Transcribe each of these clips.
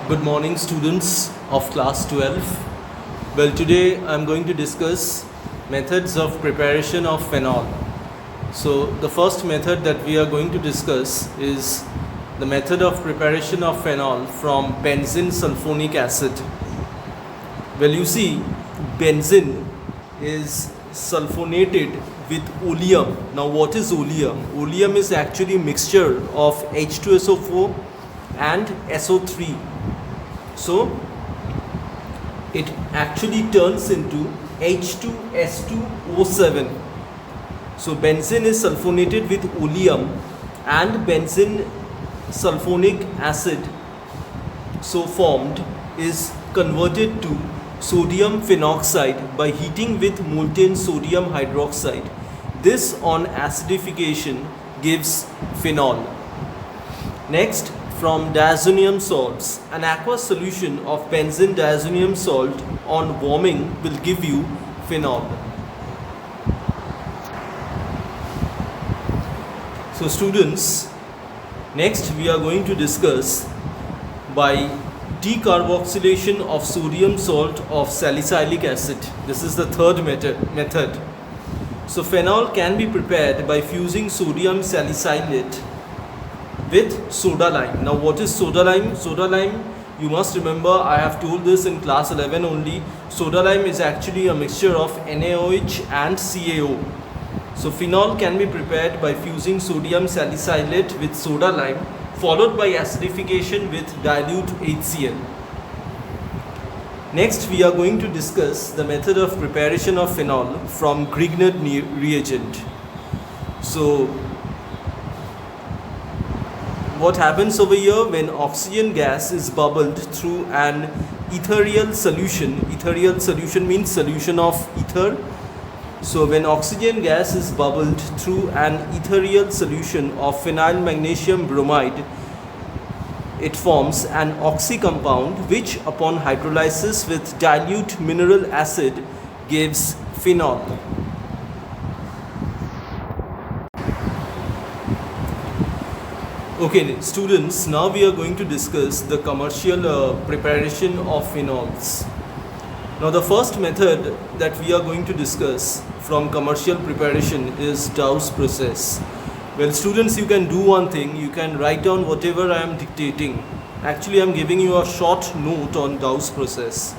Good morning, students of class 12. Well, today I'm going to discuss methods of preparation of phenol. So the first method that we are going to discuss is the method of preparation of phenol from benzene sulfonic acid. Well, you see, benzene is sulfonated with oleum. Now, what is oleum? Oleum is actually mixture of H2SO4 and SO3. So it actually turns into H2S2O7. So benzene is sulfonated with oleum and benzene sulfonic acid so formed is converted to sodium phenoxide by heating with molten sodium hydroxide. This on acidification gives phenol. Next, from diazonium salts, an aqueous solution of benzene diazonium salt on warming will give you phenol. So students, next we are going to discuss by decarboxylation of sodium salt of salicylic acid. This is the third method. So phenol can be prepared by fusing sodium salicylate with soda lime. Now what is soda lime? Soda lime, you must remember, I have told this in class 11 only. Soda lime is actually a mixture of NaOH and CaO. So phenol can be prepared by fusing sodium salicylate with soda lime followed by acidification with dilute HCl. Next we are going to discuss the method of preparation of phenol from Grignard reagent. So what happens over here when oxygen gas is bubbled through an ethereal solution? Ethereal solution means solution of ether. So when oxygen gas is bubbled through an ethereal solution of phenyl magnesium bromide, it forms an oxy compound which upon hydrolysis with dilute mineral acid gives phenol. Okay, students, now we are going to discuss the commercial preparation of phenols. Now the first method that we are going to discuss from commercial preparation is Dow's process. Well students, you can do one thing, you can write down whatever I am dictating. Actually I am giving you a short note on Dow's process.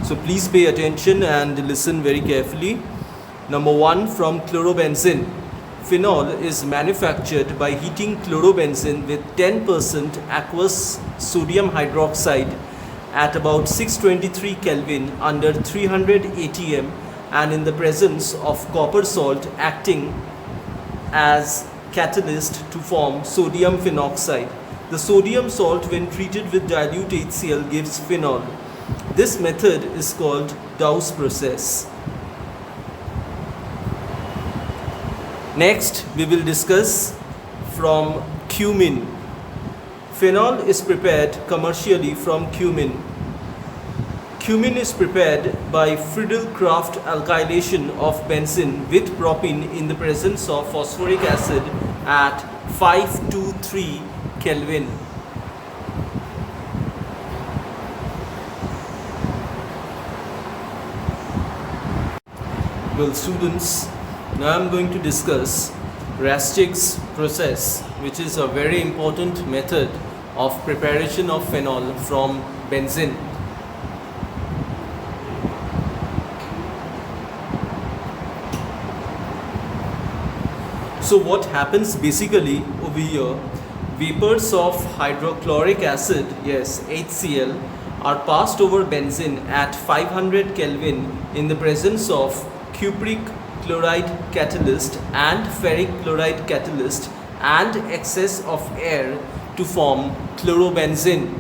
So please pay attention and listen very carefully. Number 1, from chlorobenzene. Phenol is manufactured by heating chlorobenzene with 10% aqueous sodium hydroxide at about 623 Kelvin under 300 atm and in the presence of copper salt acting as catalyst to form sodium phenoxide. The sodium salt when treated with dilute HCl gives phenol. This method is called Dow's process. Next, we will discuss from cumin. Phenol is prepared commercially from cumin. Cumin is prepared by Friedel-Crafts alkylation of benzene with propene in the presence of phosphoric acid at 523 Kelvin. Well students, now I am going to discuss Rastich's process, which is a very important method of preparation of phenol from benzene. So what happens basically over here, vapors of hydrochloric acid, yes, HCl, are passed over benzene at 500 Kelvin in the presence of cupric chloride catalyst and ferric chloride catalyst and excess of air to form chlorobenzene.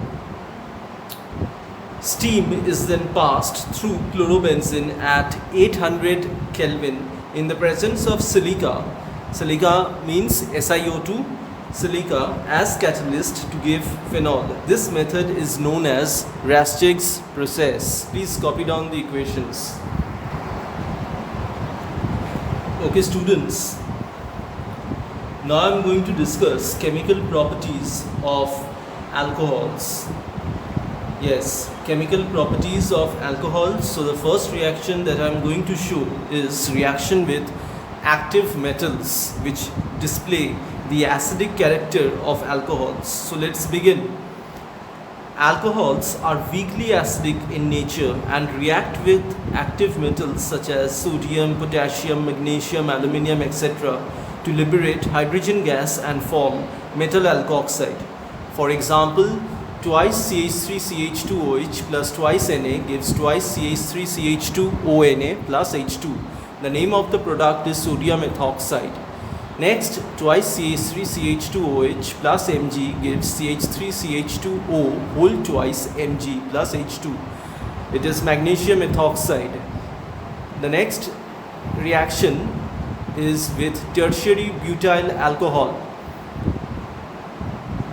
Steam is then passed through chlorobenzene at 800 Kelvin in the presence of silica. Silica means SiO2, silica as catalyst to give phenol. This method is known as Rastich's process. Please copy down the equations. Okay students, now I am going to discuss chemical properties of alcohols. Yes, chemical properties of alcohol. So the first reaction that I'm going to show is reaction with active metals, which display the acidic character of alcohols. So let's begin. Alcohols are weakly acidic in nature and react with active metals such as sodium, potassium, magnesium, aluminium, etc. to liberate hydrogen gas and form metal alkoxide. For example, twice CH3CH2OH plus twice Na gives twice CH3CH2ONa plus H2. The name of the product is sodium ethoxide. Next, twice CH3CH2OH plus Mg gives CH3CH2O whole twice Mg plus H2. It is magnesium ethoxide. The next reaction is with tertiary butyl alcohol.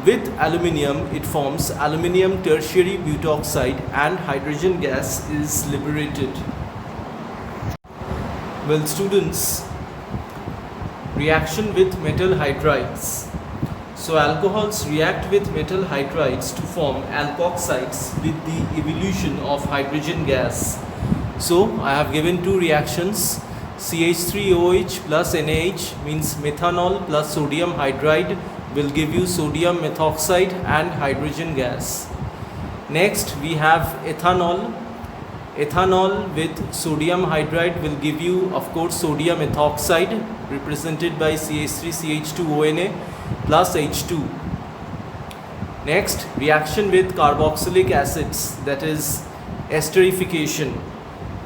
With aluminium, it forms aluminium tertiary butoxide and hydrogen gas is liberated. Well, students, reaction with metal hydrides. So alcohols react with metal hydrides to form alkoxides with the evolution of hydrogen gas. So I have given two reactions. CH3OH plus NaH means methanol plus sodium hydride will give you sodium methoxide and hydrogen gas. Next we have ethanol. Ethanol with sodium hydride will give you, of course, sodium ethoxide represented by CH3CH2ONa plus H2. Next, reaction with carboxylic acids, that is esterification.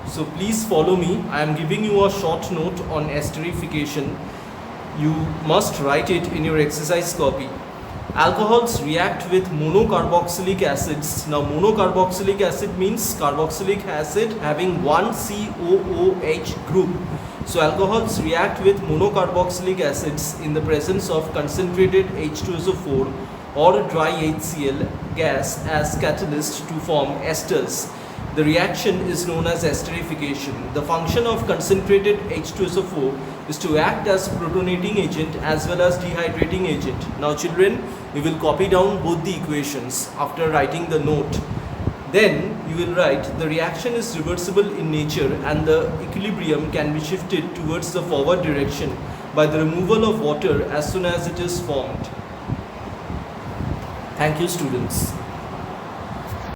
So please follow me. I am giving you a short note on esterification. You must write it in your exercise copy. Alcohols react with monocarboxylic acids. Now monocarboxylic acid means carboxylic acid having one COOH group. So alcohols react with monocarboxylic acids in the presence of concentrated H2SO4 or dry HCl gas as catalyst to form esters. The reaction is known as esterification. The function of concentrated H2SO4 is to act as protonating agent as well as dehydrating agent. Now children, you will copy down both the equations after writing the note. Then you will write the reaction is reversible in nature and the equilibrium can be shifted towards the forward direction by the removal of water as soon as it is formed. Thank you, students.